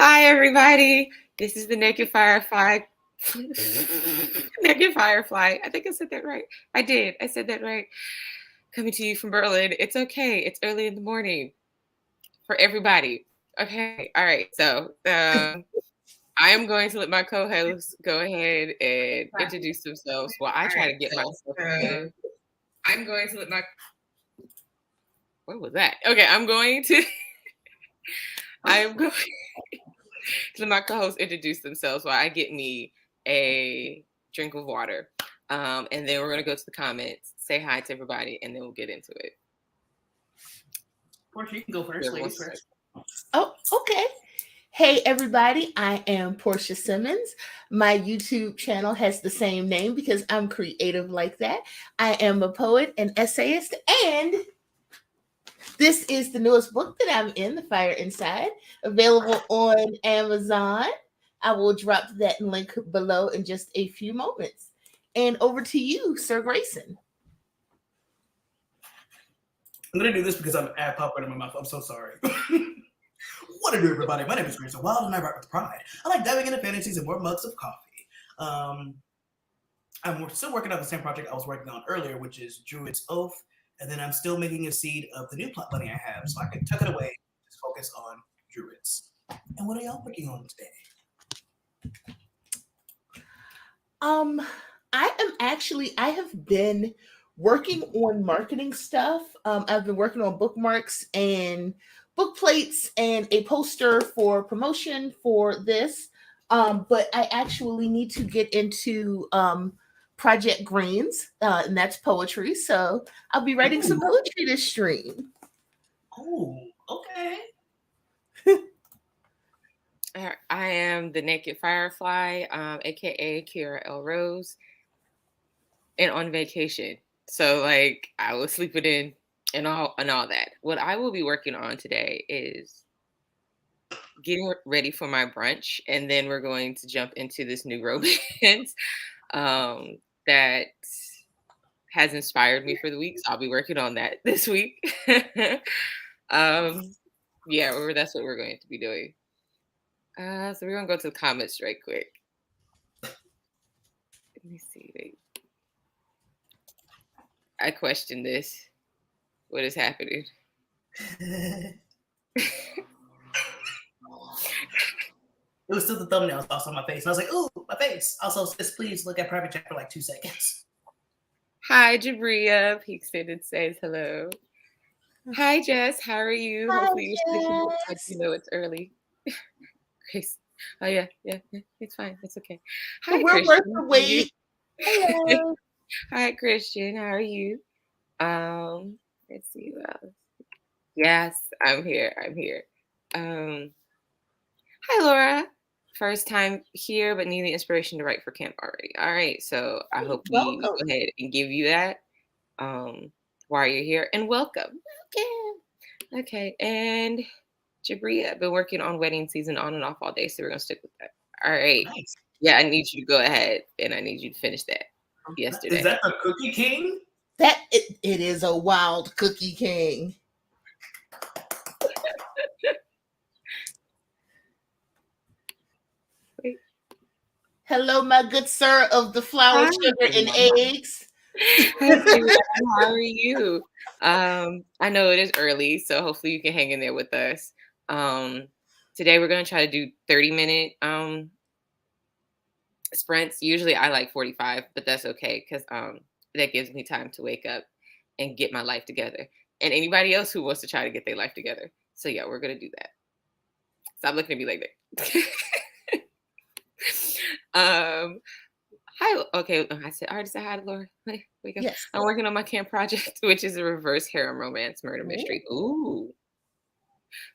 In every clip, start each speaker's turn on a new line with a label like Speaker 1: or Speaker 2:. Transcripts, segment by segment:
Speaker 1: Hi, everybody. This is the Naked Firefly. Naked Firefly. I think I said that right. I did. I said that right. Coming to you from Berlin. It's okay. It's early in the morning for everybody. Okay. All right. So I am going to let my co-hosts go ahead and introduce themselves while I try to get myself together. I'm going to let my... What was that? Okay. I'm going to let my co-hosts introduce themselves while I get me a drink of water. And then we're going to go to the comments, say hi to everybody, and then we'll get into it.
Speaker 2: Portia, you can go first. Ladies first.
Speaker 3: Oh, okay. Hey, everybody. I am Portia Simmons. My YouTube channel has the same name because I'm creative like that. I am a poet, an essayist, and this is the newest book that I'm in, The Fire Inside, available on Amazon. I will drop that link below in just a few moments. And over to you, Sir Grayson.
Speaker 2: I'm going to do this because I'm at pop right in my mouth. I'm so sorry. What to do, everybody? My name is Grayson Wild, and I write with pride. I like diving into fantasies and more mugs of coffee. I'm still working on the same project I was working on earlier, which is Druid's Oath, and then I'm still making a seed of the new plot bunny I have, so I can tuck it away and just focus on Druids. And what are y'all working on today?
Speaker 3: I have been working on marketing stuff. I've been working on bookmarks and book plates and a poster for promotion for this. But I actually need to get into Project Greens, and that's poetry. So I'll be writing some poetry this stream.
Speaker 2: Oh, okay.
Speaker 1: I am the Naked Firefly, aka Kira L. Rose, and on vacation. So like I was sleeping in and all that. What I will be working on today is getting ready for my brunch, and then we're going to jump into this new romance that has inspired me for the week. So I'll be working on that this week. That's what we're going to be doing. So we're gonna go to the comments right quick. Let me see. Wait. I question this. What is happening?
Speaker 2: It was still the thumbnails also on my face. And I was like, ooh, my face. Also says, please look at private chat for like 2 seconds.
Speaker 1: Hi, Jabria. Peakfitted says hello. Hi, Jess. How are you?
Speaker 3: Hi,
Speaker 1: hopefully you're
Speaker 3: Jess.
Speaker 1: you know it's early. Grace. Oh yeah. It's fine. It's okay. Hi,
Speaker 3: We're
Speaker 1: Christian.
Speaker 3: worth the wait. Hello.
Speaker 1: Hi, Christian. How are you? Let's see what else. Yes, I'm here. Hi, Laura. First time here, but need the inspiration to write for camp already. All right, so I hope we go ahead and give you that while you're here. And welcome. Okay, and Jabria, I've been working on wedding season on and off all day, so we're gonna stick with that. All right.
Speaker 2: Nice.
Speaker 1: Yeah, I need you to go ahead, and I need you to finish that yesterday.
Speaker 2: Is that the Cookie King?
Speaker 3: It is a wild Cookie King.
Speaker 1: Wait.
Speaker 3: Hello, my good sir of the flour, sugar, and eggs.
Speaker 1: How are you? I know it is early, so hopefully you can hang in there with us. Today we're going to try to do 30-minute sprints. Usually I like 45, but that's okay because that gives me time to wake up and get my life together. And anybody else who wants to try to get their life together. So yeah, we're going to do that. Stop looking at me like that. Hi. Okay. I already said hi to Laura. Wake up.
Speaker 3: Yes.
Speaker 1: I'm working on my camp project, which is a reverse harem romance murder mystery. Ooh.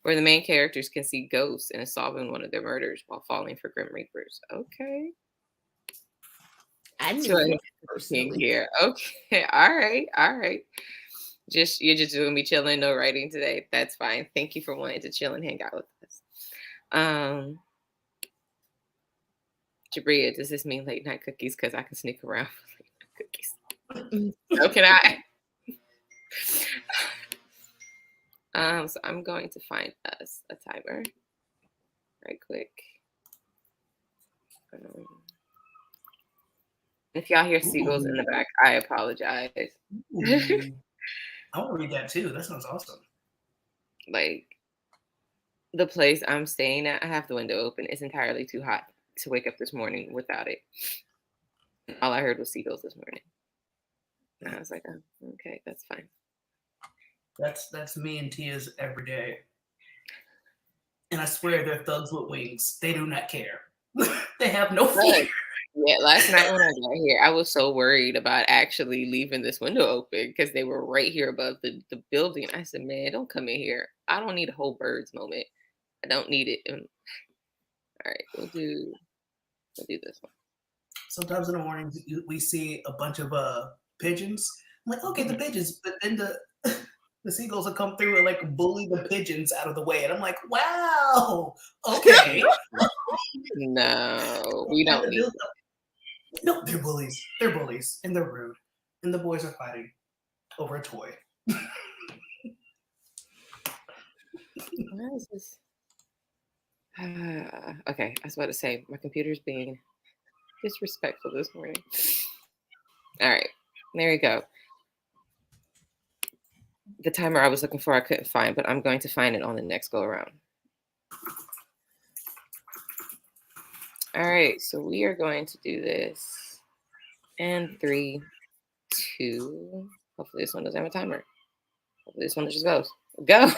Speaker 1: Where the main characters can see ghosts and solving one of their murders while falling for grim reapers. Okay.
Speaker 3: I knew
Speaker 1: personally here. Okay. All right. You're just gonna be chilling, no writing today. That's fine. Thank you for wanting to chill and hang out with us. Jabria, does this mean late night cookies? Because I can sneak around for late night cookies. So can I? So I'm going to find us a timer. right quick. If y'all hear seagulls in the back, I apologize.
Speaker 2: Ooh. I want to read that too. That sounds awesome.
Speaker 1: Like, the place I'm staying at, I have the window open. It's entirely too hot to wake up this morning without it. All I heard was seagulls this morning. And I was like, oh, okay, that's fine.
Speaker 2: That's me and Tia's every day. And I swear they're thugs with wings. They do not care. They have no fear.
Speaker 1: Yeah, last night when I got here, I was so worried about actually leaving this window open because they were right here above the building. I said, man, don't come in here. I don't need a whole birds moment. I don't need it. All right, we'll do this one.
Speaker 2: Sometimes in the mornings we see a bunch of pigeons. I'm like, okay, the pigeons, but then the seagulls will come through and like bully the pigeons out of the way, and I'm like, wow, okay.
Speaker 1: No, we don't need.
Speaker 2: No, they're bullies. They're bullies, and they're rude, and the boys are fighting over a toy.
Speaker 1: Where is this? Okay, I was about to say my computer's being disrespectful this morning. All right, there we go. The timer I was looking for, I couldn't find, but I'm going to find it on the next go around. All right, so we are going to do this. And 3, 2. Hopefully this one doesn't have a timer. Hopefully this one just goes. Go.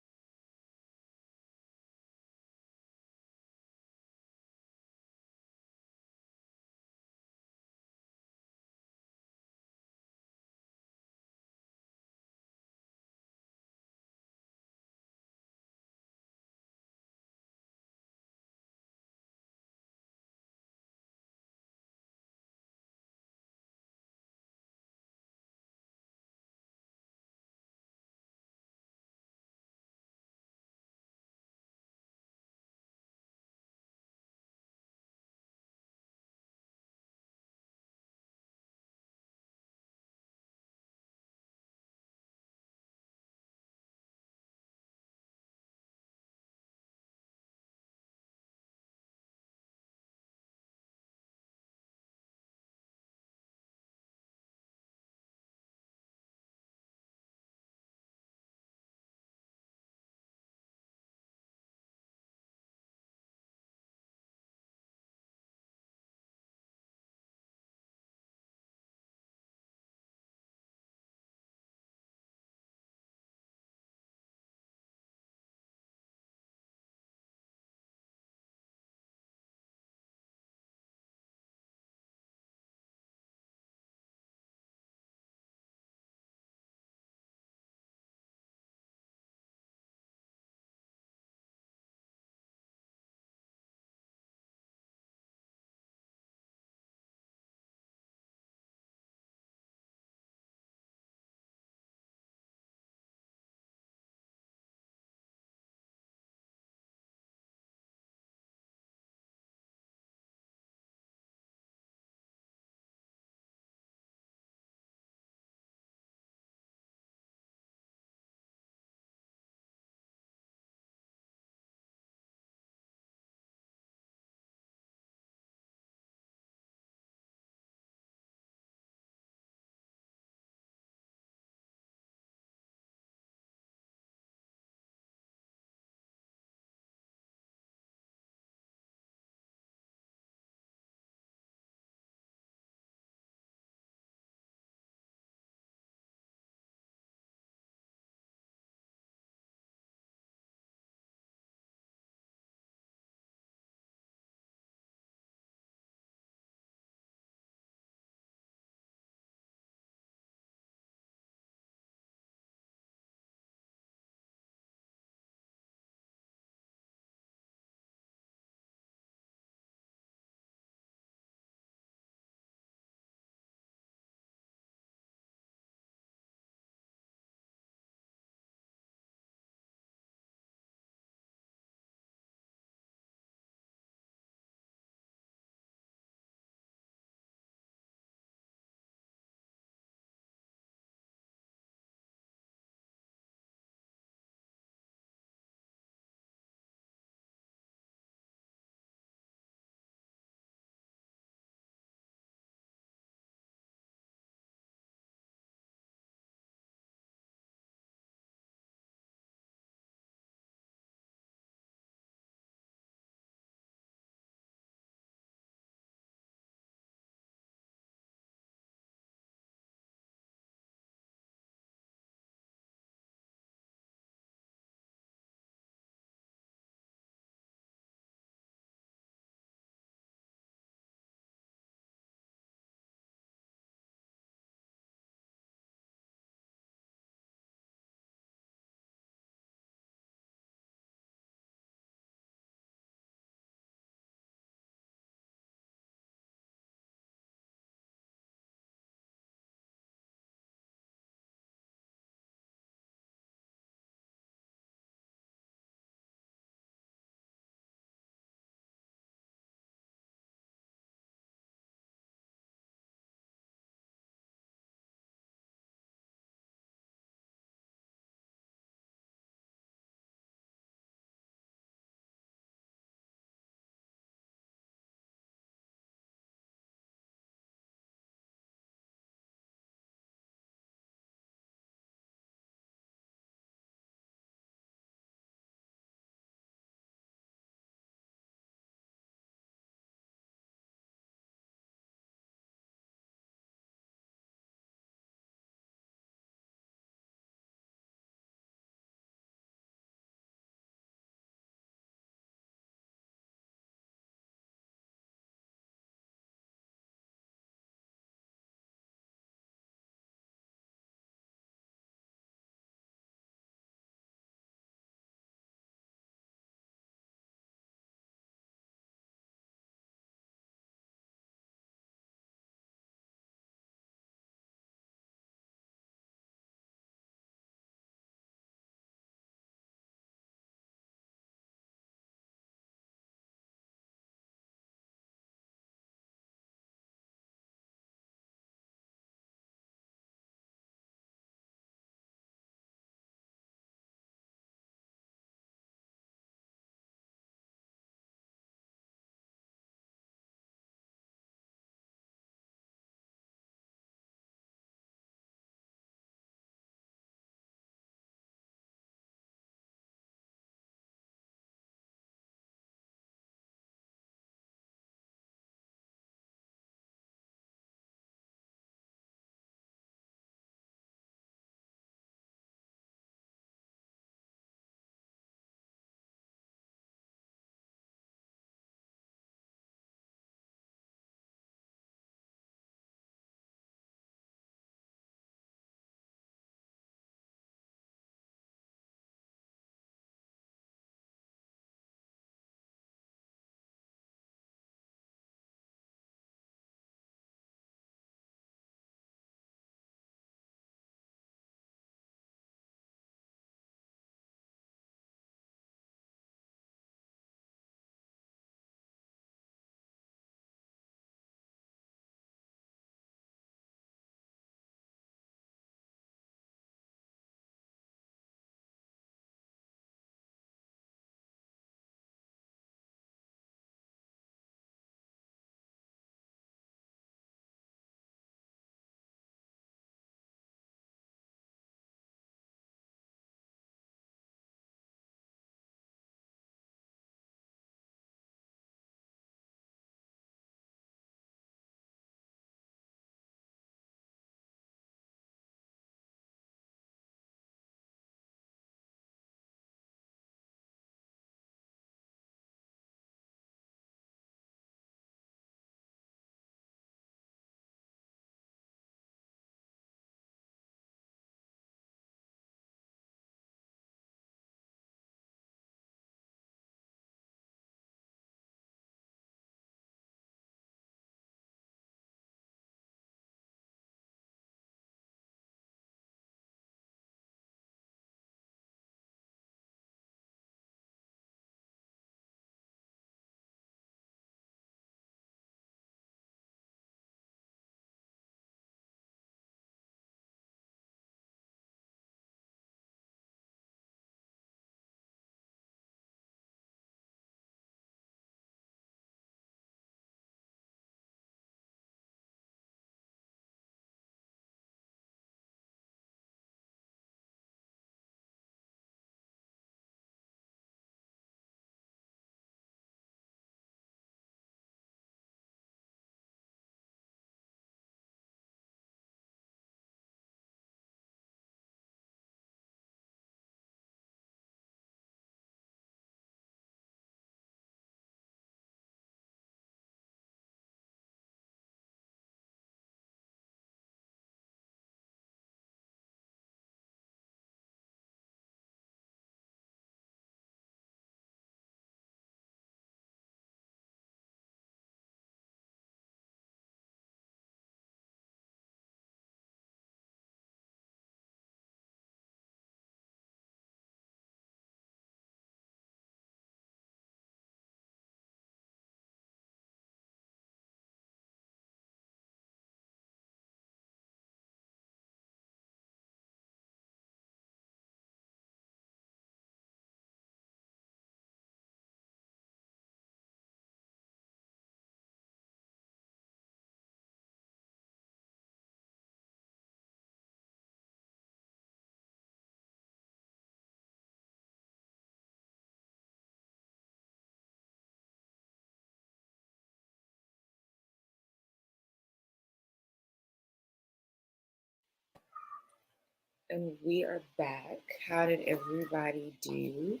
Speaker 1: And we are back. How did everybody do?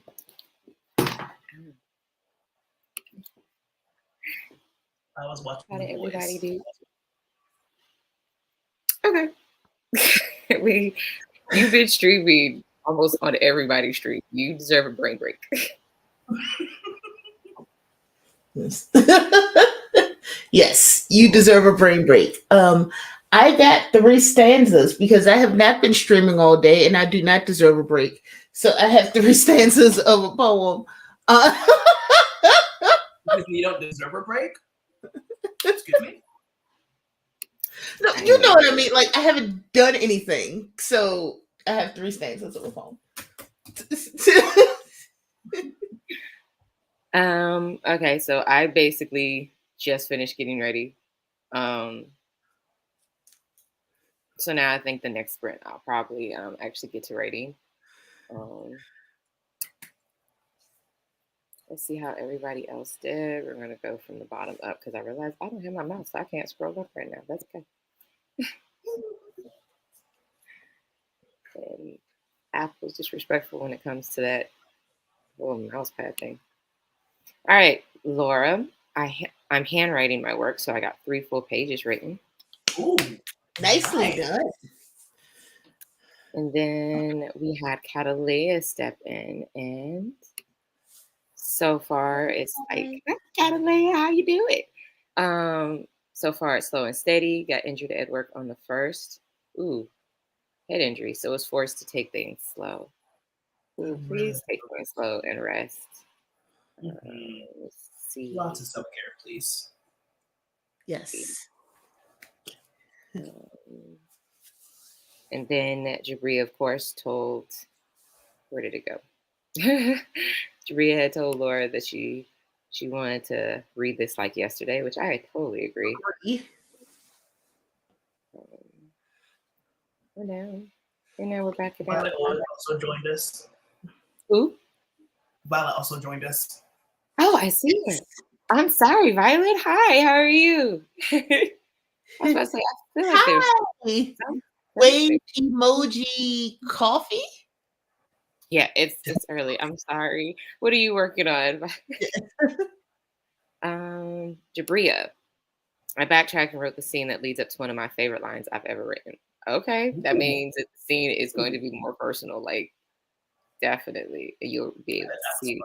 Speaker 2: I was watching
Speaker 1: How
Speaker 2: The
Speaker 1: did everybody
Speaker 2: Boys.
Speaker 1: do? Okay. You've been streaming almost on everybody's stream. You deserve a brain break.
Speaker 3: Yes. Yes, you deserve a brain break. I got 3 stanzas because I have not been streaming all day and I do not deserve a break. So I have 3 stanzas of a poem.
Speaker 2: Because you don't deserve a break? Excuse me?
Speaker 3: No, you know what I mean. Like I haven't done anything, so I have 3 stanzas of a poem.
Speaker 1: Okay, so I basically just finished getting ready. So now I think the next sprint I'll probably actually get to writing. Let's see how everybody else did. We're gonna go from the bottom up because I realized I don't have my mouse, so I can't scroll up right now. That's okay. And Apple's disrespectful when it comes to that little mouse pad thing. All right, Laura, I'm handwriting my work, so I got 3 full pages written.
Speaker 2: Ooh,
Speaker 3: Nicely
Speaker 2: nice.
Speaker 3: done.
Speaker 1: And then we had Catalea step in, and so far it's like, Catalea, how you do it? So far it's slow and steady. Got injured at work on the 1st. Ooh, head injury, so was forced to take things slow. Ooh, please take things slow and rest. Let's see.
Speaker 2: Lots of self-care, please.
Speaker 3: Yes.
Speaker 1: And then Jabria, of course, told, where did it go? Jabria had told Laura that she wanted to read this like yesterday, which I totally agree. We're down. And now we're back again.
Speaker 2: Violet also joined us.
Speaker 1: Who?
Speaker 2: Violet also joined us.
Speaker 1: Oh, I see her. I'm sorry, Violet. Hi, how are you? I was about to say, I feel like there's
Speaker 3: wave emoji coffee.
Speaker 1: Yeah, it's early. I'm sorry. What are you working on? Jabria. I backtracked and wrote the scene that leads up to one of my favorite lines I've ever written. Okay, that means that the scene is going to be more personal. Like, definitely, you'll be able to see.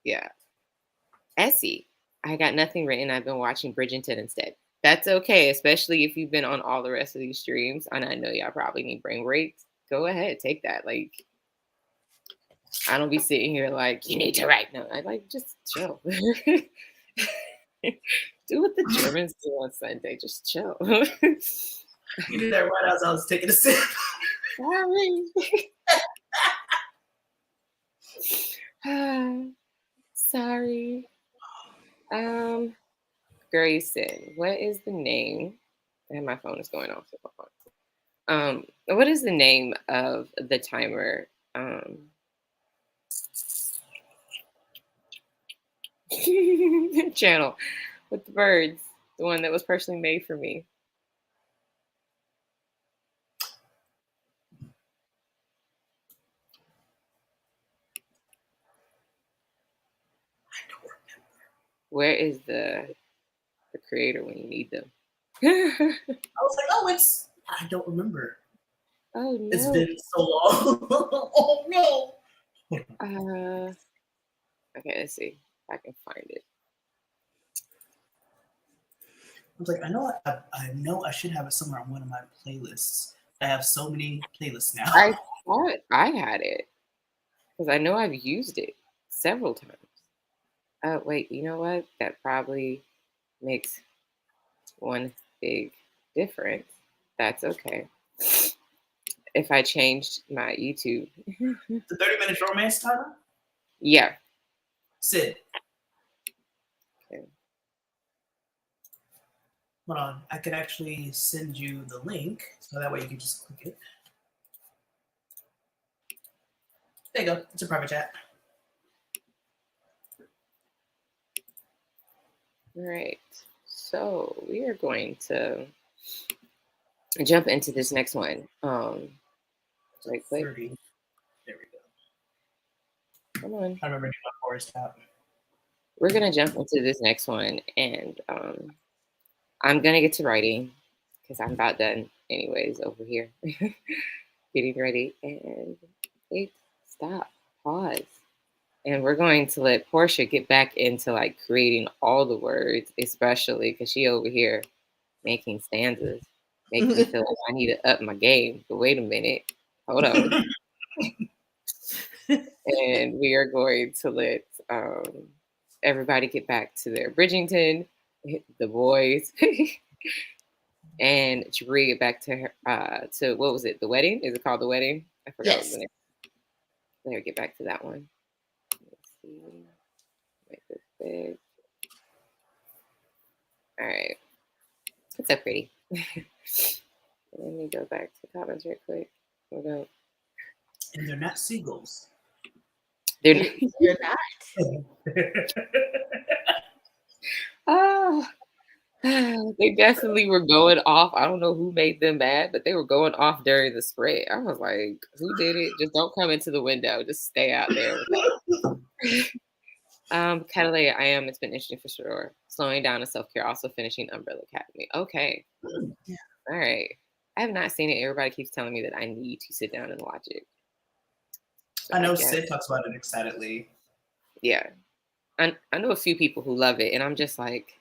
Speaker 1: Yeah. Essie, I got nothing written. I've been watching Bridgerton instead. That's okay, especially if you've been on all the rest of these streams. And I know y'all probably need brain breaks. Go ahead, take that. Like, I don't be sitting here like, you need to write. No, I like, just chill. Do what the Germans do on Sunday. Just chill.
Speaker 2: You did that right as I was taking a sip.
Speaker 1: Sorry. Sorry. Grayson, what is the name? And my phone is going off. What is the name of the timer? Channel with the birds, the one that was personally made for me.
Speaker 2: I don't remember.
Speaker 1: Where is the creator when you need them?
Speaker 2: I was like, oh, I don't remember.
Speaker 1: Oh no.
Speaker 2: It's been so long. Oh
Speaker 1: no. Okay, let's see if I can find it.
Speaker 2: I was like, I know I should have it somewhere on one of my playlists. I have so many playlists now.
Speaker 1: I thought I had it because I know I've used it several times. Oh wait, you know what? That probably makes one big difference. That's okay. If I changed my YouTube.
Speaker 2: The 30 Minutes Romance title?
Speaker 1: Yeah.
Speaker 2: Sid.
Speaker 1: Okay.
Speaker 2: Hold on. I could actually send you the link so that way you can just click it. There you go. It's a private chat.
Speaker 1: All right. So we are going to jump into this next one. right quick.
Speaker 2: 30. There we go.
Speaker 1: Come on.
Speaker 2: I remember doing my forest tap.
Speaker 1: We're gonna jump into this next one, and I'm gonna get to writing because I'm about done anyways over here. Getting ready and wait, stop, pause. And we're going to let Portia get back into like creating all the words, especially because she over here making stanzas, making me feel like I need to up my game. But wait a minute, hold on. And we are going to let everybody get back to their Bridgington, the boys, and Jabri get back to her to what was it? The wedding? Is it called the wedding? I forgot what the
Speaker 3: Yes.
Speaker 1: name. Let her get back to that one. Let's see. Make this big. All right. What's up, pretty? Let me go back to comments real quick. Hold up.
Speaker 2: And they're not seagulls.
Speaker 1: They're not.
Speaker 3: You're not.
Speaker 1: Oh, they definitely were going off. I don't know who made them mad, but they were going off during the spread. I was like, who did it? Just don't come into the window. Just stay out there with us. Catalea, I am. It's been interesting for sure. Slowing down and self-care, also finishing Umbrella Academy. Okay.
Speaker 3: Yeah.
Speaker 1: All right. I have not seen it. Everybody keeps telling me that I need to sit down and watch it. So
Speaker 2: I know
Speaker 1: guess,
Speaker 2: Sid talks about it excitedly.
Speaker 1: yeah. I know a few people who love it, and I'm just like,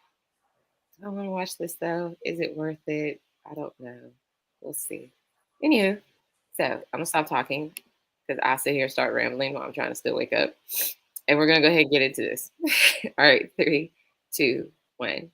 Speaker 1: I want to watch this though. Is it worth it? I don't know. We'll see. Anywho, so I'm gonna stop talking because I sit here and start rambling while I'm trying to still wake up. And we're gonna go ahead and get into this. All right, 3, 2, 1.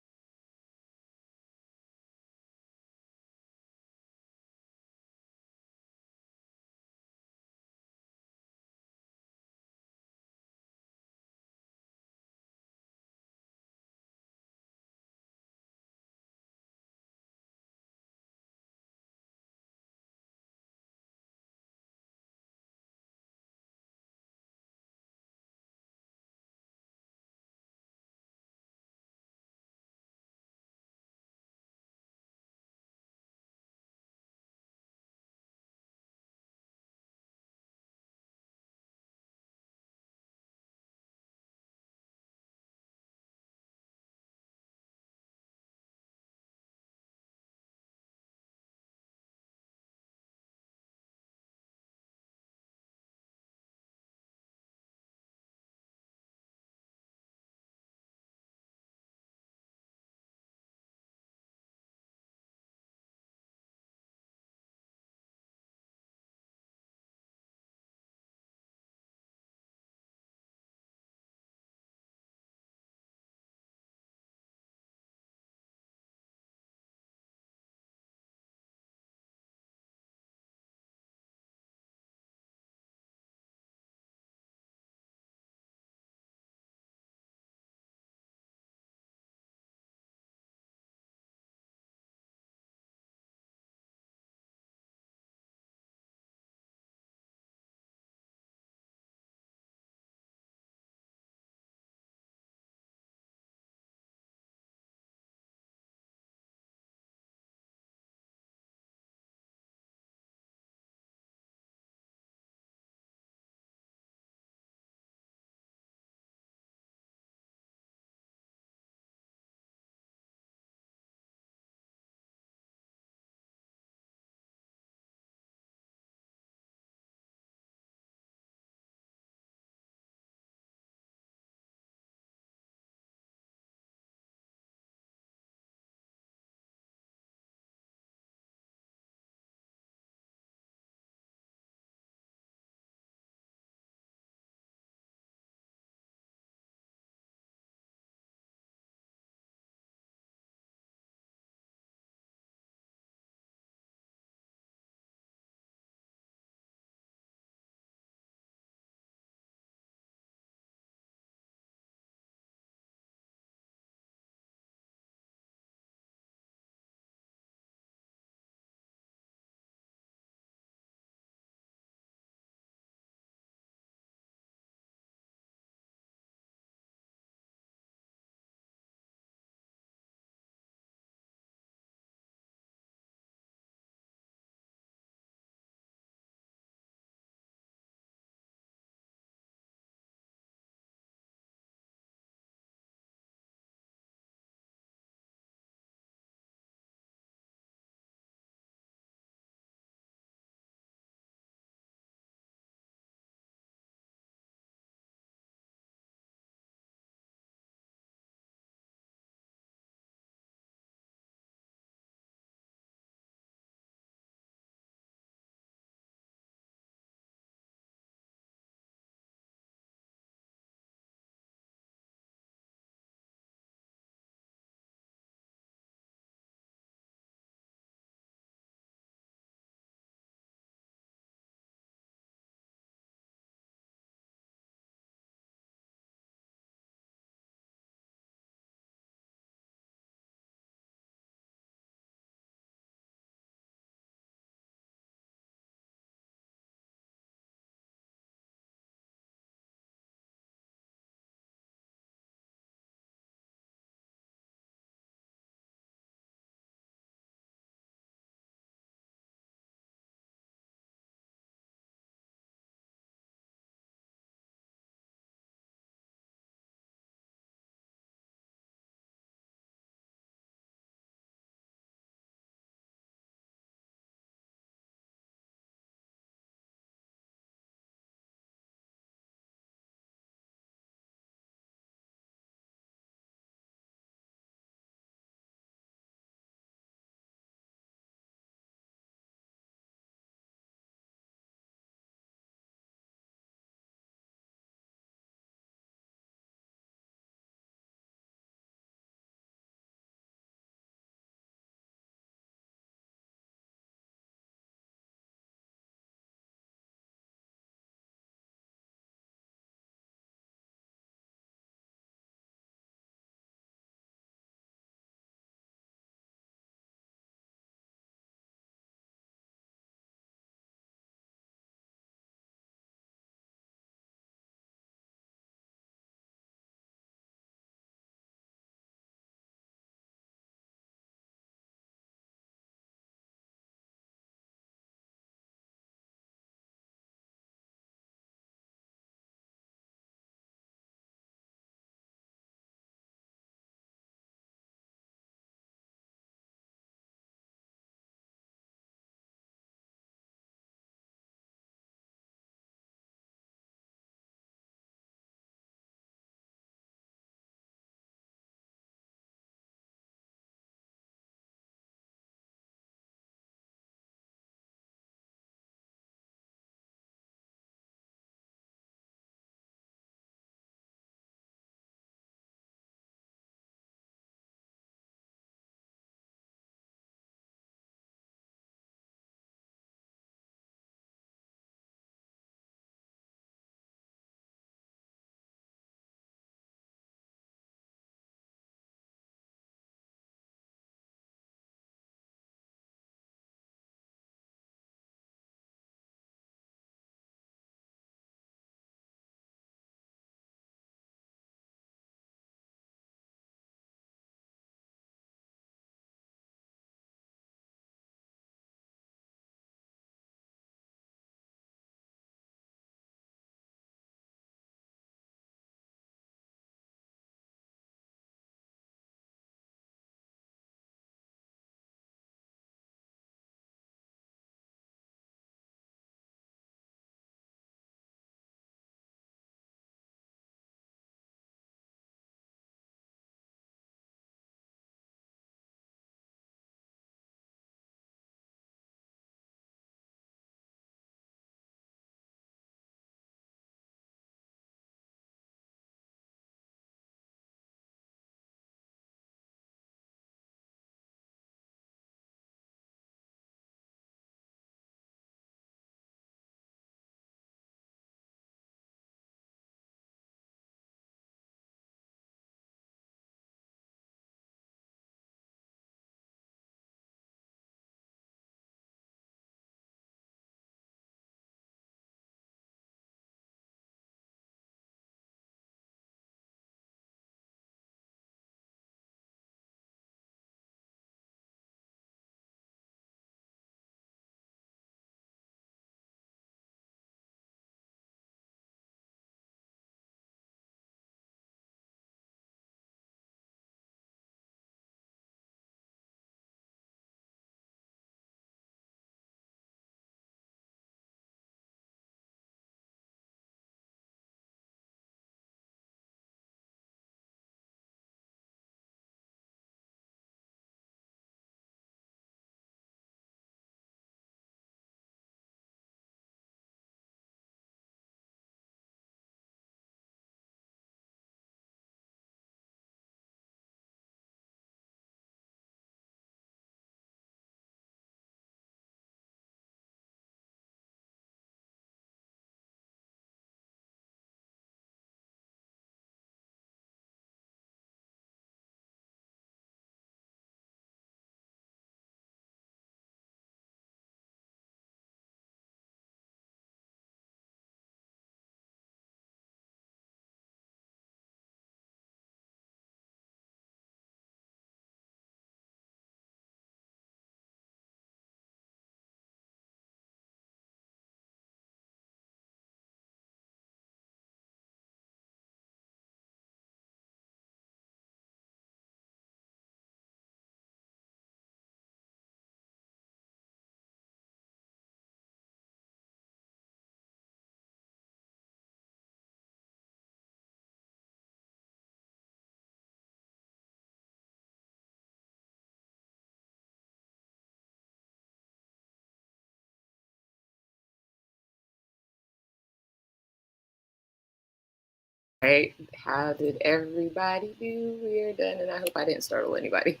Speaker 1: right. How did everybody do? We're done, and I hope I didn't startle anybody.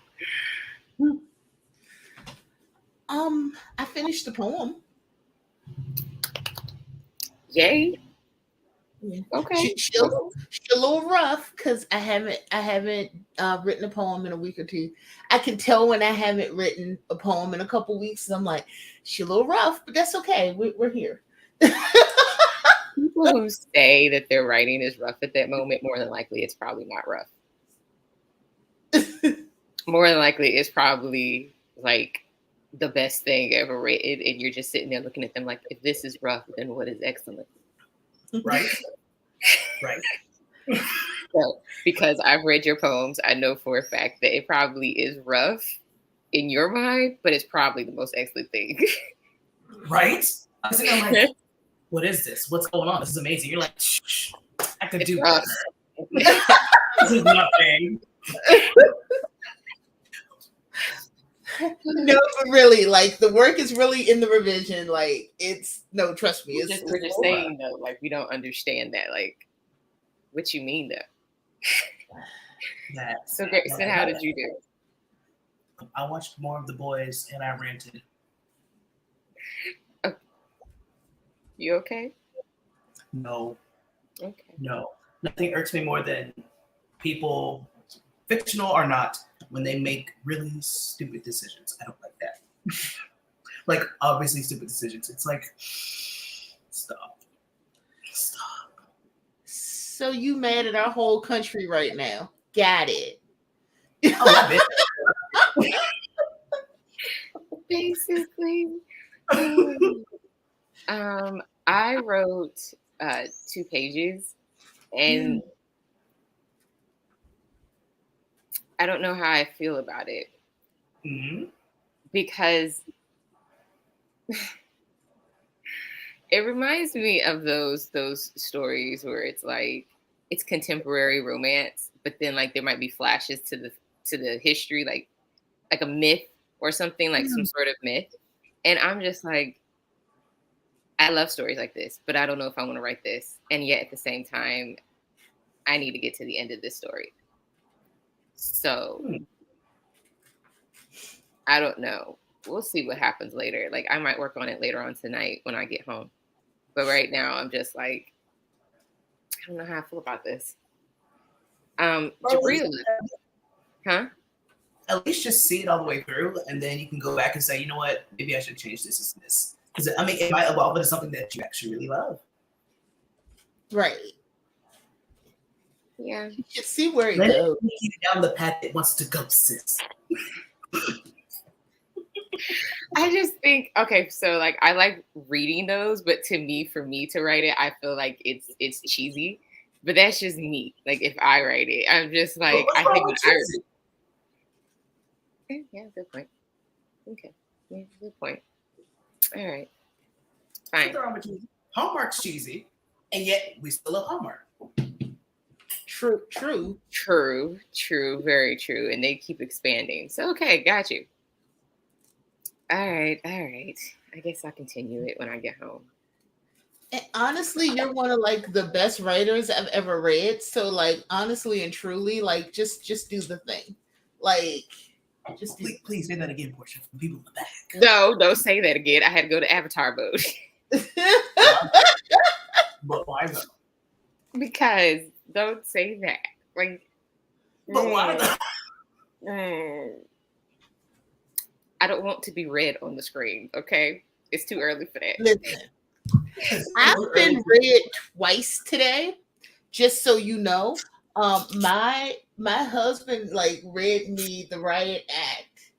Speaker 3: I finished the poem.
Speaker 1: Yay.
Speaker 3: Yeah.
Speaker 1: Okay.
Speaker 3: She a little rough because I haven't written a poem in a week or two. I can tell when I haven't written a poem in a couple weeks. And I'm like, she a little rough, but that's okay. We're here.
Speaker 1: People who say that their writing is rough at that moment, more than likely it's probably not rough. More than likely it's probably like the best thing ever written, and you're just sitting there looking at them like, if this is rough, then what is excellent?
Speaker 2: Right? Right.
Speaker 1: So, because I've read your poems, I know for a fact that it probably is rough in your mind, but it's probably the most excellent thing.
Speaker 2: Right? I'm sitting there like, what is this? What's going on? This is amazing. You're like, shh, I could do
Speaker 1: rough.
Speaker 2: this. This is nothing.
Speaker 3: No, but really, like the work is really in the revision. Like it's no, trust me.
Speaker 1: We're just saying though, like we don't understand that. Like, what you mean though? So great. So how did you do?
Speaker 2: I watched more of The Boys and I ranted.
Speaker 1: Oh. You okay?
Speaker 2: No.
Speaker 1: Okay.
Speaker 2: No. Nothing irks me more than people, fictional or not, when they make really stupid decisions. I don't like that. Like, obviously stupid decisions. It's like, stop. Stop.
Speaker 3: So you mad at our whole country right now? Got it.
Speaker 2: Oh,
Speaker 1: Basically. I wrote 2 pages, and I don't know how I feel about it.
Speaker 2: Mm-hmm.
Speaker 1: Because it reminds me of those stories where it's like it's contemporary romance, but then like there might be flashes to the history, like a myth or something, like some sort of myth. And I'm just like, I love stories like this, but I don't know if I want to write this. And yet at the same time, I need to get to the end of this story. So I don't know. We'll see what happens later. Like I might work on it later on tonight when I get home. But right now I'm just like, I don't know how I feel about this. Jabril, huh?
Speaker 2: At least just see it all the way through, and then you can go back and say, you know what, maybe I should change this and this. Because I mean, it might evolve into something that you actually really love.
Speaker 3: Right.
Speaker 1: Yeah.
Speaker 3: You should see where it
Speaker 2: Let
Speaker 3: goes.
Speaker 2: it take you down the path it wants to go, sis.
Speaker 1: I just think, okay, so like I like reading those, but for me to write it, I feel like it's cheesy. But that's just me. Like if I write it, I'm just like, I think yeah, good point. Okay. Yeah, good point. All right. Fine.
Speaker 2: Hallmark's cheesy, and yet we still love Hallmark.
Speaker 3: True.
Speaker 1: Very true. And they keep expanding. So okay, got you. All right. I guess I'll continue it when I get home.
Speaker 3: And honestly, you're one of like the best writers I've ever read. So like honestly and truly, like just do the thing. Like just
Speaker 2: please say that again, Portia, for people in the back.
Speaker 1: No, don't say that again. I had to go to Avatar mode.
Speaker 2: But why though?
Speaker 1: Because don't say that. Like,
Speaker 2: but why
Speaker 1: though? I don't want to be read on the screen. Okay, it's too early for that.
Speaker 3: Listen, I've been read twice today. Just so you know, my husband like read me The Riot Act,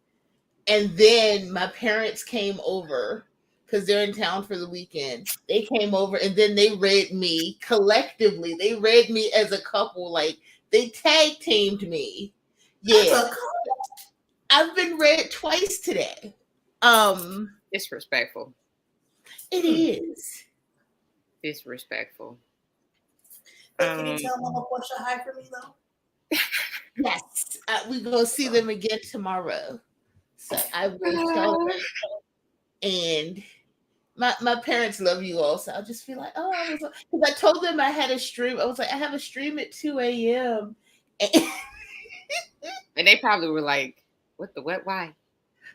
Speaker 3: and then my parents came over because they're in town for the weekend. They came over and then they read me collectively. They read me as a couple, like they tag teamed me. Yeah, I've been read twice today.
Speaker 1: Disrespectful.
Speaker 3: It is
Speaker 1: disrespectful.
Speaker 2: Can you tell Mama Portia hi for me though?
Speaker 3: Yes, we're gonna see them again tomorrow. So I will tell her, and My parents love you all, so I'll just be like, oh, I was because I told them I had a stream. I was like, I have a stream at 2 a.m.
Speaker 1: And they probably were like, what the what? Why?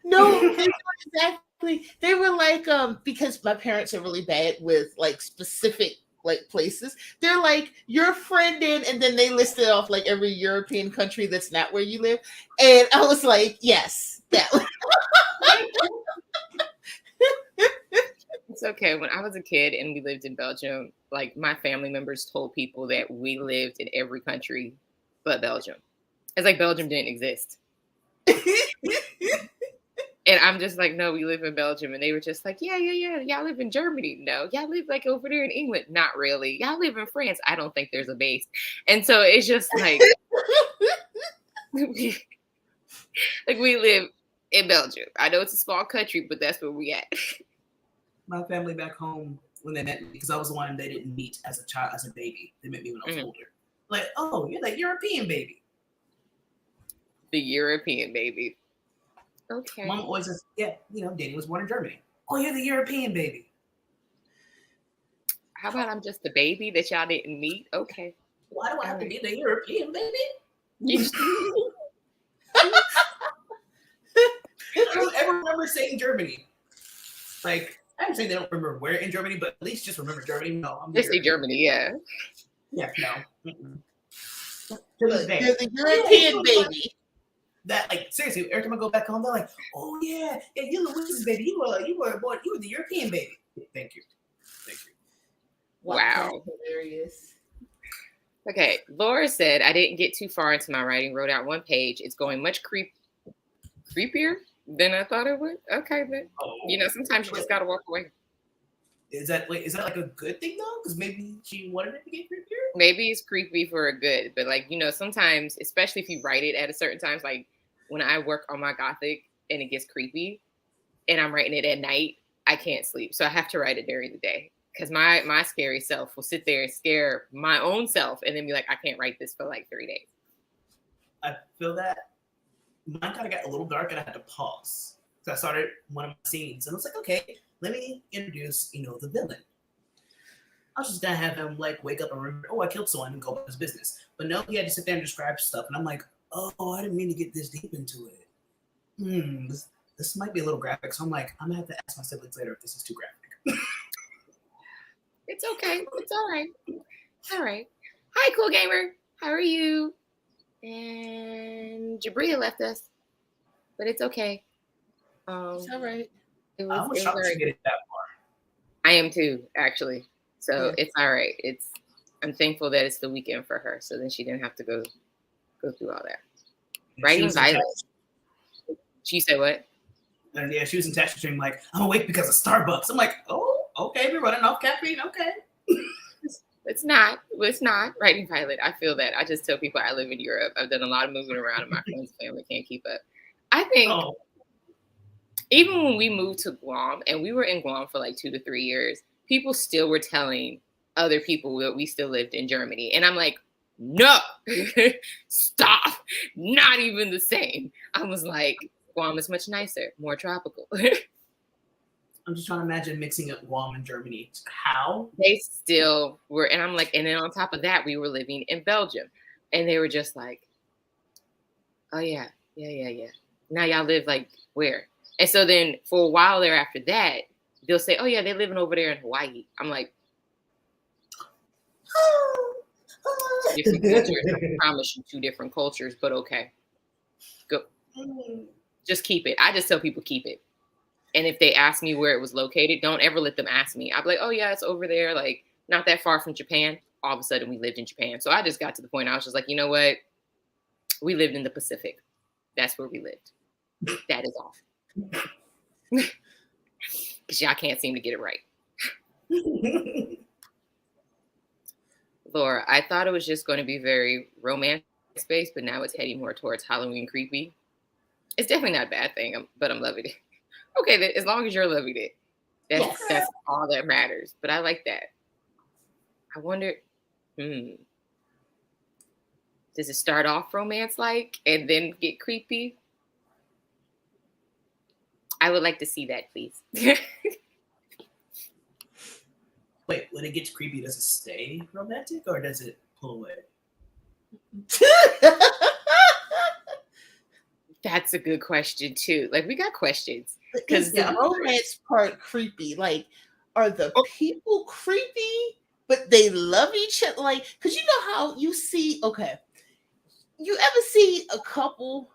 Speaker 3: No, they were exactly. They were like, because my parents are really bad with like specific like places. They're like, your friend in, and then they listed off like every European country that's not where you live. And I was like, yes, that one.
Speaker 1: It's okay. When I was a kid and we lived in Belgium, like my family members told people that we lived in every country but Belgium. It's like Belgium didn't exist. And I'm just like, no, we live in Belgium. And they were just like, yeah. Y'all live in Germany. No, y'all live like over there in England. Not really. Y'all live in France. I don't think there's a base. And so it's just like, like we live in Belgium. I know it's a small country, but that's where we at.
Speaker 2: My family back home, when they met me, because I was the one they didn't meet as a child, as a baby. They met me when I was older. Like, oh, you're the European baby.
Speaker 1: The European baby. Okay.
Speaker 2: Mom always says, yeah, Danny was born in Germany. Oh, you're the European baby.
Speaker 1: How about I'm just the baby that y'all didn't meet? Okay.
Speaker 2: Why do I have to be the European baby? I don't ever remember saying Germany. Like, I'm saying they don't remember where in Germany, but at least just remember Germany. No, I'm
Speaker 1: just say Germany, yeah.
Speaker 2: Yeah, no.
Speaker 3: You're the European baby.
Speaker 2: That, like, seriously, every time I go back home, they're like, "Oh yeah, you Louise's baby. You were born. You were the European baby." Thank you.
Speaker 1: Wow.
Speaker 3: Hilarious.
Speaker 1: Okay, Laura said I didn't get too far into my writing. Wrote out one page. It's going much creepier than I thought it would. Okay, then sometimes you just gotta walk away.
Speaker 2: Is that like a good thing though? Because maybe she wanted it to get creepier.
Speaker 1: Maybe it's creepy for a good, but like sometimes, especially if you write it at a certain times, like when I work on my Gothic and it gets creepy, and I'm writing it at night, I can't sleep, so I have to write it during the day because my scary self will sit there and scare my own self, and then be like, I can't write this for like 3 days.
Speaker 2: I feel that mine kind of got a little dark, and I had to pause. So I started one of my scenes, and I was like, okay, let me introduce, the villain. I was just gonna have him like wake up and remember, oh, I killed someone and go about his business. But no, he had to sit there and describe stuff, and I'm like, oh, I didn't mean to get this deep into it. This might be a little graphic, so I'm like, I'm gonna have to ask my siblings later if this is too graphic.
Speaker 1: It's okay. It's all right. All right. Hi, Cool Gamer. How are you? And Jabria left us, but it's okay.
Speaker 3: It's all right.
Speaker 2: I was shocked to get it that far.
Speaker 1: I am too, actually. So It's all right. I'm thankful that it's the weekend for her, so then she didn't have to go through all that. Writing Violet. She said what?
Speaker 2: And yeah, she was in text stream like, I'm awake because of Starbucks. I'm like, oh, okay, we're running off caffeine. Okay.
Speaker 1: It's not Writing Violet. I feel that. I just tell people I live in Europe. I've done a lot of moving around, and my friends' family can't keep up. I think even when we moved to Guam, and we were in Guam for like 2 to 3 years, people still were telling other people that we still lived in Germany. And I'm like, no, stop. Not even the same. I was like, Guam is much nicer, more tropical.
Speaker 2: I'm just trying to imagine mixing up Guam and Germany. How?
Speaker 1: They still were. And I'm like, and then on top of that, we were living in Belgium. And they were just like, oh, yeah. Now y'all live like where? And so then for a while there after that, they'll say, oh, yeah, they're living over there in Hawaii. I'm like, different cultures. I promise you 2 different cultures, but okay. Go. Just keep it. I just tell people keep it. And if they ask me where it was located, don't ever let them ask me. I'll be like, oh, yeah, it's over there, like not that far from Japan. All of a sudden we lived in Japan. So I just got to the point I was just like, you know what? We lived in the Pacific. That's where we lived. That is all. Because y'all can't seem to get it right. Laura, I thought it was just going to be very romantic space, but now it's heading more towards Halloween creepy. It's definitely not a bad thing, but I'm loving it. Okay, as long as you're loving it, that's all that matters. But I like that. I wonder, does it start off romance-like and then get creepy? I would like to see that, please.
Speaker 2: Wait, when it gets creepy, does it stay romantic or does it pull away?
Speaker 1: That's a good question too. Like we got questions
Speaker 3: Is
Speaker 1: because
Speaker 3: the
Speaker 2: Yeah, I'm curious.
Speaker 3: romance part creepy? Like, are the
Speaker 1: oh,
Speaker 3: people creepy, but they love each other? Like, because you know how you see, okay, you ever see a couple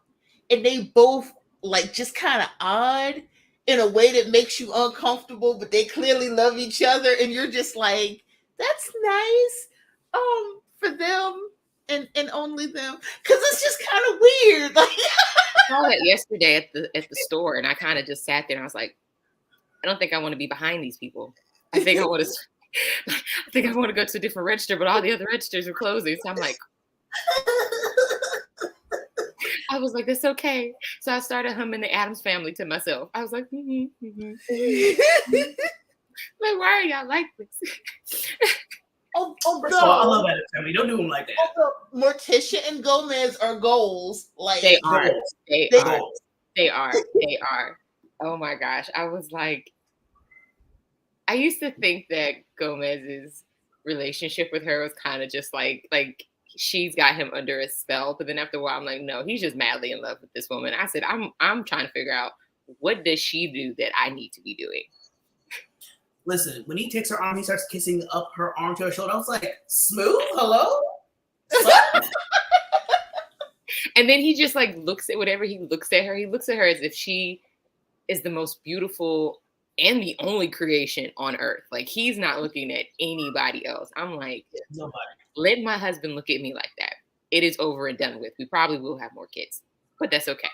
Speaker 3: and they both like just kind of odd in a way that makes you uncomfortable, but they clearly love each other, and you're just like, that's nice, for them and only them, because it's just kind of weird. Like,
Speaker 1: I saw that yesterday at the store, and I kind of just sat there and I was like, I don't think I want to be behind these people. I think I want to. I think I want to go to a different register, but all the other registers are closing. So I'm like, I was like, that's okay. So I started humming the Addams Family to myself. I was like, like, why are y'all like this?
Speaker 2: First of all, I love
Speaker 3: although,
Speaker 2: Adam's Family. Don't do them like that.
Speaker 3: Morticia and Gomez are goals. Like,
Speaker 1: They are.
Speaker 2: Goals.
Speaker 1: They
Speaker 3: they
Speaker 1: are.
Speaker 2: Goals.
Speaker 1: They are. They are. Oh my gosh. I was like, I used to think that Gomez's relationship with her was kind of just like she's got him under a spell. But then after a while, I'm like, no, he's just madly in love with this woman. I said, I'm trying to figure out what does she do that I need to be doing.
Speaker 2: Listen, when he takes her arm, he starts kissing up her arm to her shoulder. I was like, smooth? Hello?
Speaker 1: And then he just like looks at whatever he looks at her. He looks at her as if she is the most beautiful and the only creation on earth. Like he's not looking at anybody else. I'm like,
Speaker 2: Nobody.
Speaker 1: let my husband look at me like that. It is over and done with. We probably will have more kids, but that's okay.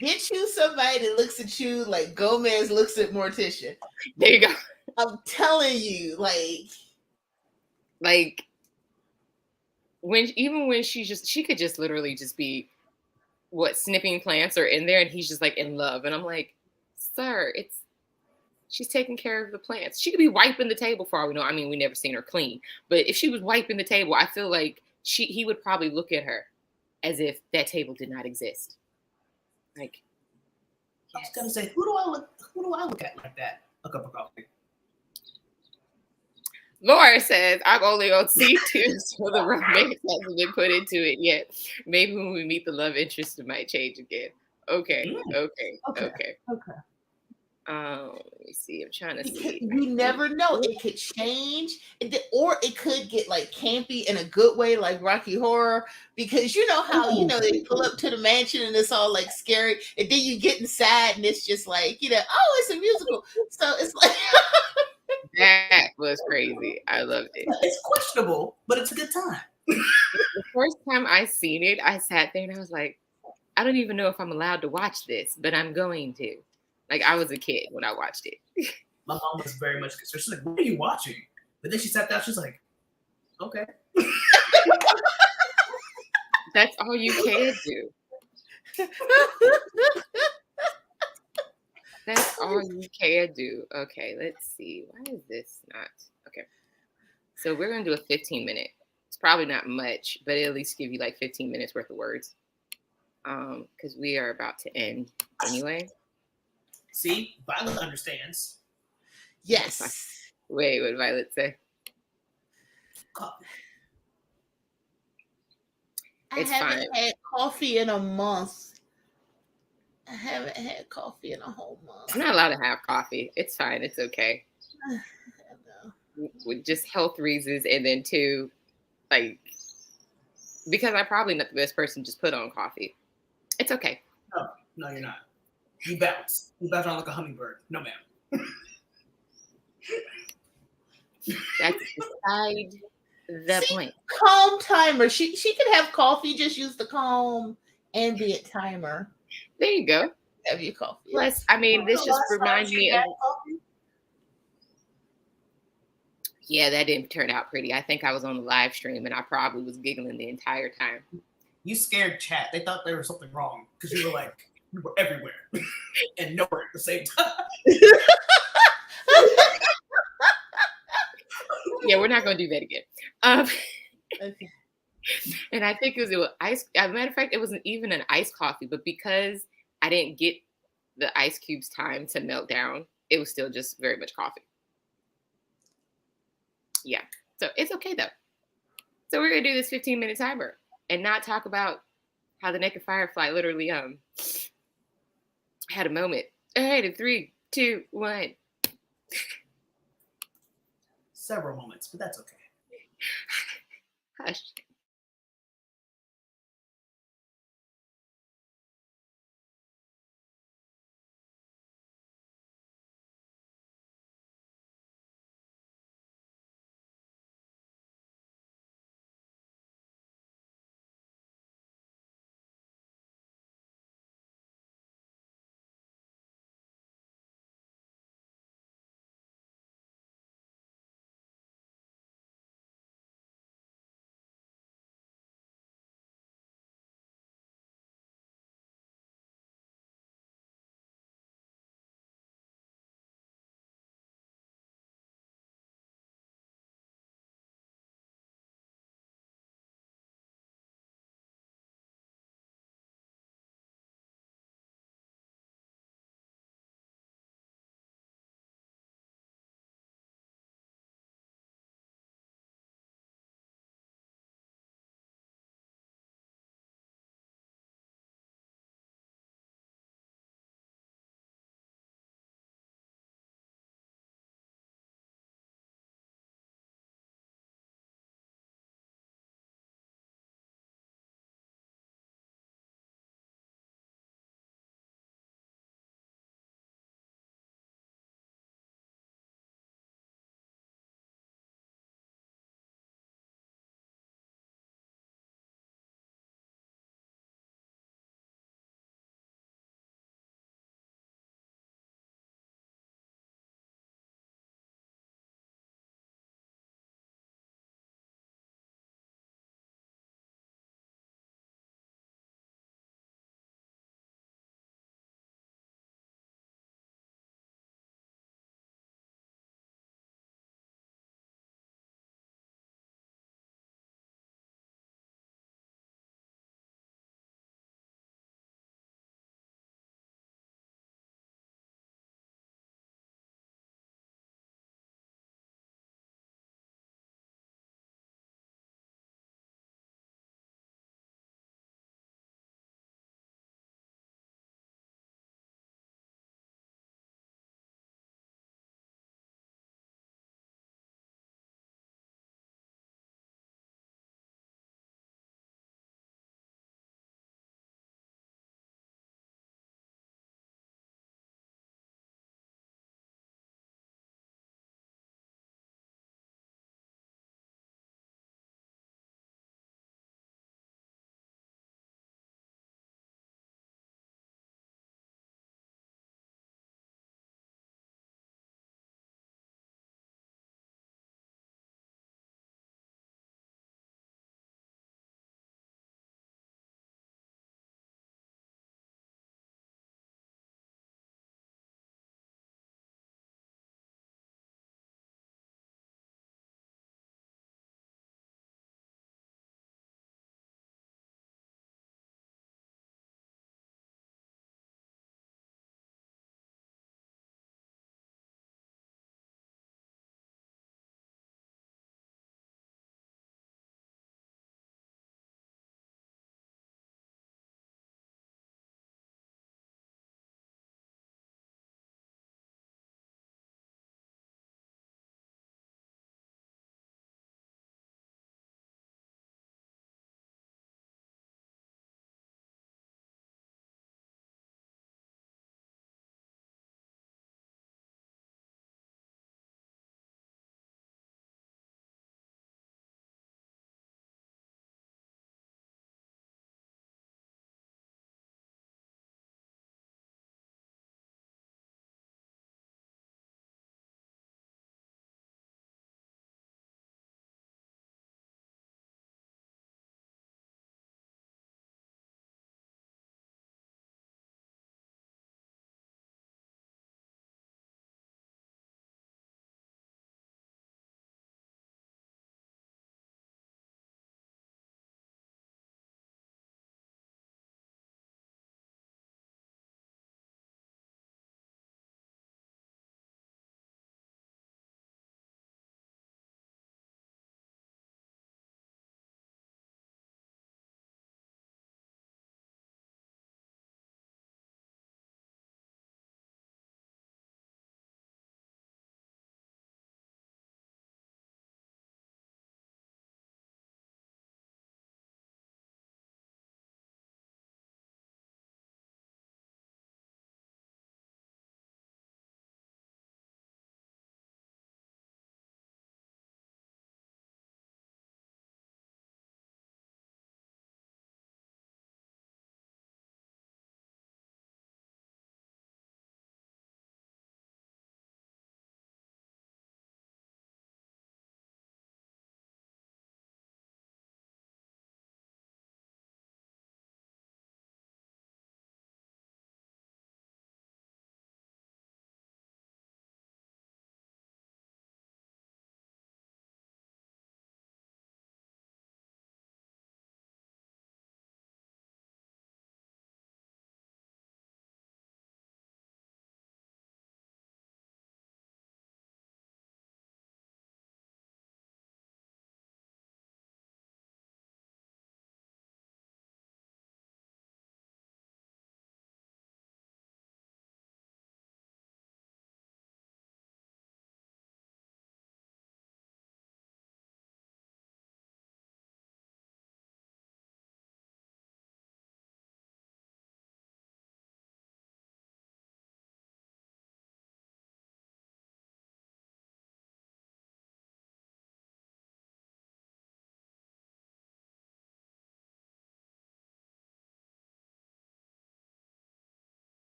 Speaker 3: Get you somebody that looks at you like Gomez looks at Morticia.
Speaker 1: There you go.
Speaker 3: I'm telling you,
Speaker 1: like when she could just literally just be snipping plants or in there, and he's just like in love, and I'm like, sir, she's taking care of the plants. She could be wiping the table for all we know. I mean, we never seen her clean, but if she was wiping the table, I feel like he would probably look at her as if that table did not exist. Like,
Speaker 2: I was gonna say, who do I look at like that? A cup of coffee.
Speaker 1: Laura says, I'm only on C2, so the romance hasn't been put into it yet. Maybe when we meet the love interest, it might change again. Okay. Let me see. I'm trying to see.
Speaker 3: You never know. It could change, or it could get like campy in a good way, like Rocky Horror. Because you know how they pull up to the mansion and it's all like scary, and then you get inside and it's just like oh, it's a musical. So it's like
Speaker 1: that was crazy. I loved it.
Speaker 2: It's questionable, but it's a good time.
Speaker 1: The first time I seen it, I sat there and I was like, I don't even know if I'm allowed to watch this, but I'm going to. Like, I was a kid when I watched it.
Speaker 2: My mom was very much concerned. She's like, what are you watching? But then she sat down. She's like, okay.
Speaker 1: That's all you can do. That's all you can do. Okay, let's see. Why is this not? Okay. So we're going to do a 15-minute. It's probably not much, but it'll at least give you like 15 minutes worth of words. Because we are about to end anyway.
Speaker 2: See, Violet understands.
Speaker 3: yes.
Speaker 1: Wait, what did Violet say? It's
Speaker 3: I haven't
Speaker 1: fine.
Speaker 3: had coffee in a month. I haven't had coffee in a whole month.
Speaker 1: I'm not allowed to have coffee. It's fine. It's okay. With just health reasons, and then too, like, because I'm probably not the best person to just put on coffee. It's okay.
Speaker 2: No, you're not. You bounce. You bounce around like a hummingbird. No, ma'am.
Speaker 1: That's beside the point.
Speaker 3: Calm timer. She could have coffee. Just use the calm ambient timer.
Speaker 1: There you go.
Speaker 3: Have your coffee.
Speaker 1: Plus, I mean, this just reminds me of. Yeah, that didn't turn out pretty. I think I was on the live stream and I probably was giggling the entire time.
Speaker 2: You scared chat. They thought there was something wrong because you were everywhere and nowhere at the same time.
Speaker 1: Yeah, we're not going to do that again.
Speaker 3: Okay.
Speaker 1: And I think it was ice. As a matter of fact, it wasn't even an iced coffee, but because I didn't get the ice cubes time to melt down, it was still just very much coffee. Yeah. So it's okay though. So we're gonna do this 15-minute timer and not talk about how the naked firefly literally had a moment. All right, in 3, 2, 1.
Speaker 2: Several moments, but that's okay.
Speaker 1: Hush.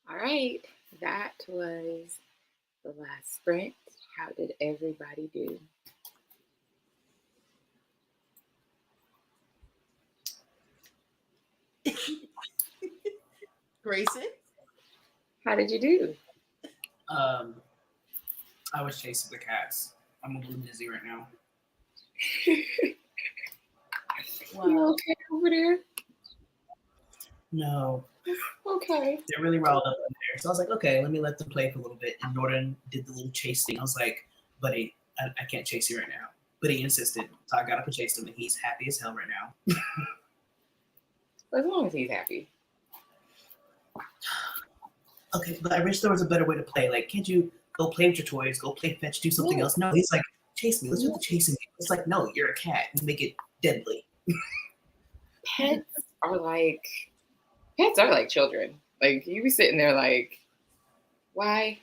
Speaker 1: All right. That was the last sprint. How did everybody do?
Speaker 3: Grayson?
Speaker 1: How did you do?
Speaker 2: I was chasing the cats. I'm a little dizzy right now.
Speaker 1: Wow. You okay over there?
Speaker 2: No.
Speaker 1: Okay.
Speaker 2: They're really riled up in there. So I was like, okay, let me let them play for a little bit. And Norton did the little chase thing. I was like, buddy, I can't chase you right now. But he insisted. So I got up and chased him, and he's happy as hell right now.
Speaker 1: As long as he's happy.
Speaker 2: Okay, but I wish there was a better way to play. Like, can't you go play with your toys, go play fetch, do something else? No, he's like, chase me. Let's do the chasing game. It's like, no, you're a cat. You make it deadly.
Speaker 1: Pets are like children. Like, you be sitting there like, why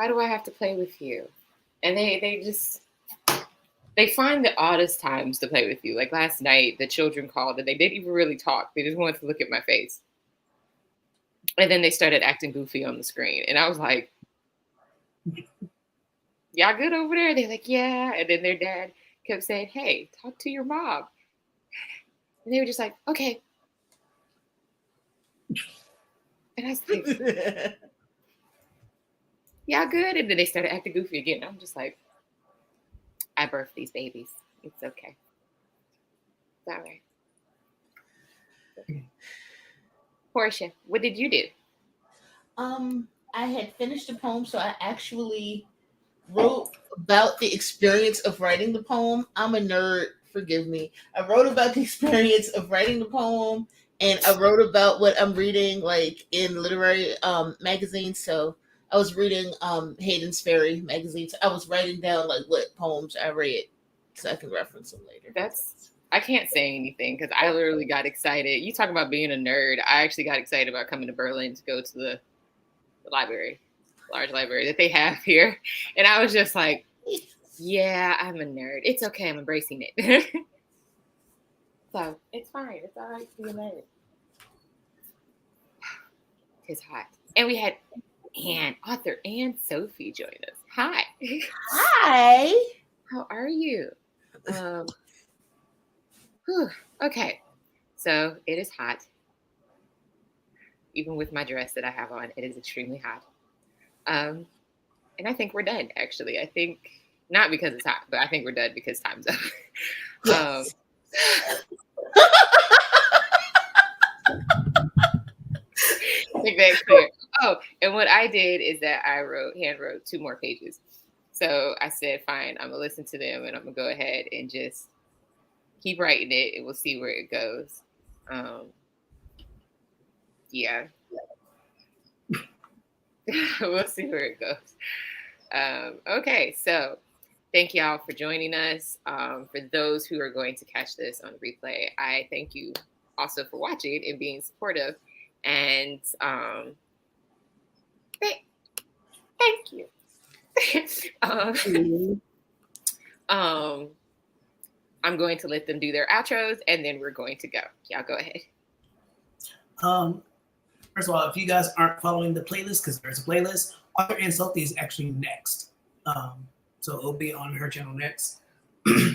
Speaker 1: do I have to play with you? And they find the oddest times to play with you. Like last night, the children called and they didn't even really talk. They just wanted to look at my face. And then they started acting goofy on the screen. And I was like, y'all good over there? They're like, yeah. And then their dad kept saying, hey, talk to your mom. And they were just like, okay. And I was like, y'all good? And then they started acting goofy again. I'm just like, I birthed these babies. It's okay. It's all right. Okay. Portia, what did you do?
Speaker 3: I had finished the poem, so I actually wrote about the experience of writing the poem. I'm a nerd, forgive me. I wrote about the experience of writing the poem, and I wrote about what I'm reading, like in literary magazines. So I was reading Hayden's Fairy magazines. I was writing down like what poems I read, so I can reference them later.
Speaker 1: I can't say anything because I literally got excited. You talk about being a nerd. I actually got excited about coming to Berlin to go to the library, large library that they have here. And I was just like, yeah, I'm a nerd. It's okay. I'm embracing it. So it's fine. It's all right to be a nerd. It's hot. And we had author Anne Sophie join us. Hi.
Speaker 3: Hi.
Speaker 1: How are you? Okay. So it is hot. Even with my dress that I have on, it is extremely hot. And I think we're done, actually. I think, not because it's hot, but I think we're done because time's up. Yes. Make that clear. Oh, and what I did is that I hand wrote 2 more pages. So I said, fine, I'm going to listen to them and I'm going to go ahead and just keep writing it and we'll see where it goes. Yeah. We'll see where it goes. Okay, so thank y'all for joining us. For those who are going to catch this on replay, I thank you also for watching and being supportive. And thank you. I'm going to let them do their outros and then we're going to go. Y'all go ahead.
Speaker 2: First of all, if you guys aren't following the playlist, because there's a playlist, Author Anne Sophie is actually next. So it'll be on her channel next.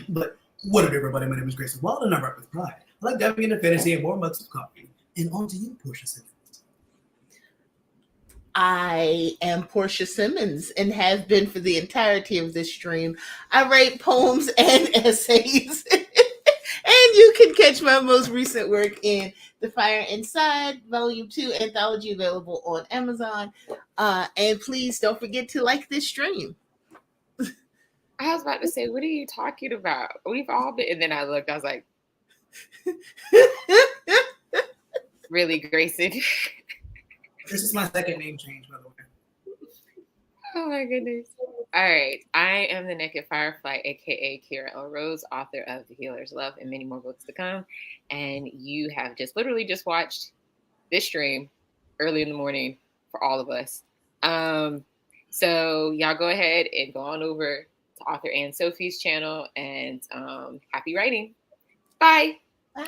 Speaker 2: But what up, everybody? My name is Grayson Wild, and I write with pride. I like diving into fantasy and more mugs of coffee. And on to you, Portia Simmons.
Speaker 3: I am Portia Simmons and have been for the entirety of this stream. I write poems and essays. And you can catch my most recent work in The Fire Inside, Volume 2 anthology, available on Amazon. And please don't forget to like this stream.
Speaker 1: I was about to say, what are you talking about? We've all been, and then I looked, I was like, really, Grayson?
Speaker 2: This is my second name change, by the way.
Speaker 1: Oh my goodness. All right. I am the Naked Firefly, aka Kira L. Rose, author of The Healer's Love and many more books to come. And you have just literally just watched this stream early in the morning for all of us. So y'all go ahead and go on over to Author Anne Sophie's channel and happy writing. Bye.
Speaker 3: Bye.